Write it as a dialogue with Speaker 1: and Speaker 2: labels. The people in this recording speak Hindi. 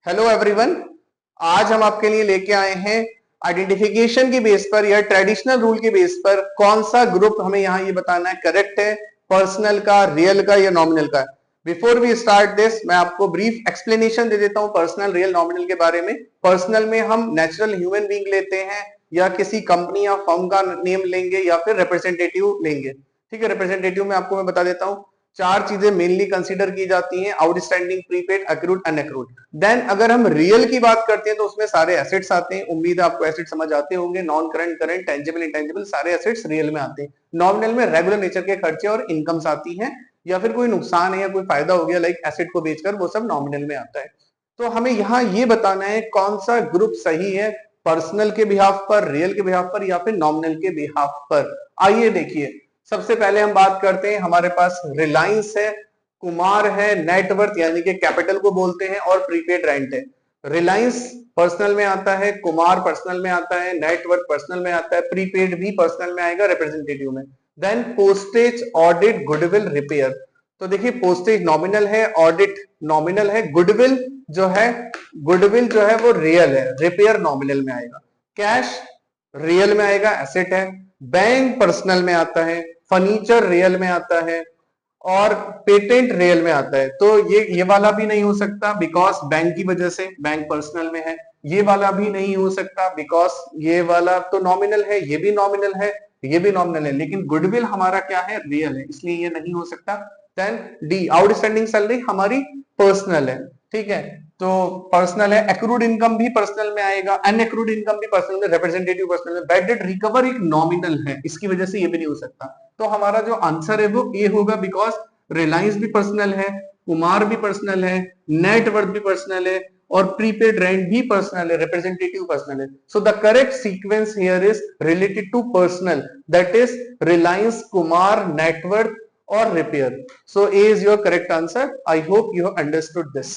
Speaker 1: हेलो एवरीवन, आज हम आपके लिए लेके आए हैं आइडेंटिफिकेशन की बेस पर या ट्रेडिशनल रूल की बेस पर कौन सा ग्रुप हमें यहाँ ये बताना है करेक्ट है, पर्सनल का, रियल का या नॉमिनल का। बिफोर वी स्टार्ट दिस मैं आपको ब्रीफ एक्सप्लेनेशन दे देता हूँ पर्सनल, रियल, नॉमिनल के बारे में। पर्सनल में हम नेचुरल ह्यूमन बीइंग लेते हैं या किसी कंपनी या फर्म का नेम लेंगे या फिर रिप्रेजेंटेटिव लेंगे। ठीक है, रिप्रेजेंटेटिव में आपको मैं बता देता हूँ चार चीजें मेनली कंसीडर की जाती हैं: आउटस्टैंडिंग, प्रीपेड, अक्रूड, अनअक्रूड। देन अगर हम रियल की बात करते हैं तो उसमें सारे एसेट्स आते हैं। उम्मीद है आपको एसेट समझ आते होंगे, non current, current, tangible, intangible, सारे एसेट्स रियल में आते हैं। नॉमिनल में रेगुलर नेचर के खर्चे और इनकम्स आती हैं या फिर कोई नुकसान है या कोई फायदा हो गया लाइक एसेट को बेचकर, वो सब नॉमिनल में आता है। तो हमें यहाँ ये बताना है कौन सा ग्रुप सही है, पर्सनल के बिहाफ पर, रियल के बिहाफ पर या फिर नॉमिनल के बिहाफ पर। आइए देखिए, सबसे पहले हम बात करते हैं, हमारे पास रिलायंस है, कुमार है, नेटवर्थ यानी कि कैपिटल को बोलते हैं, और प्रीपेड रेंट है। रिलायंस पर्सनल में आता है, कुमार पर्सनल में आता है, नेटवर्थ पर्सनल में आता है, प्रीपेड भी पर्सनल में आएगा रिप्रेजेंटेटिव में। Then postage, audit, goodwill, repair. तो देखिए, पोस्टेज नॉमिनल है, ऑडिट नॉमिनल है, गुडविल जो है वो रियल है, रिपेयर नॉमिनल में आएगा, कैश रियल में आएगा, एसेट है, बैंक पर्सनल में आता है, फर्नीचर रियल में आता है, और पेटेंट रियल में आता है। तो ये वाला भी नहीं हो सकता बिकॉज बैंक की वजह से, बैंक पर्सनल में है। ये वाला भी नहीं हो सकता बिकॉज ये वाला तो नॉमिनल है, ये भी नॉमिनल है, ये भी नॉमिनल है, लेकिन गुडविल हमारा क्या है, रियल है, इसलिए ये नहीं हो सकता। देन डी, आउटस्टैंडिंग सैलरी हमारी पर्सनल है। ठीक है, तो पर्सनल है, एक्रूड इनकम भी पर्सनल में आएगा, अनएक्रूड इनकम भी पर्सनल में, रिप्रेजेंटेटिव पर्सनल में। बैड डेट रिकवर एक नॉमिनल है, इसकी वजह से ये भी नहीं हो सकता। तो हमारा जो आंसर है वो ए होगा बिकॉज रिलायंस भी पर्सनल है, कुमार भी पर्सनल है, नेटवर्थ भी पर्सनल है, और प्रीपेड रेंट भी पर्सनल है, रिप्रेजेंटेटिव पर्सनल है। So the correct sequence here is related to personal, that is Reliance, Kumar, net worth और repair. So A is your correct answer. I hope you have understood this.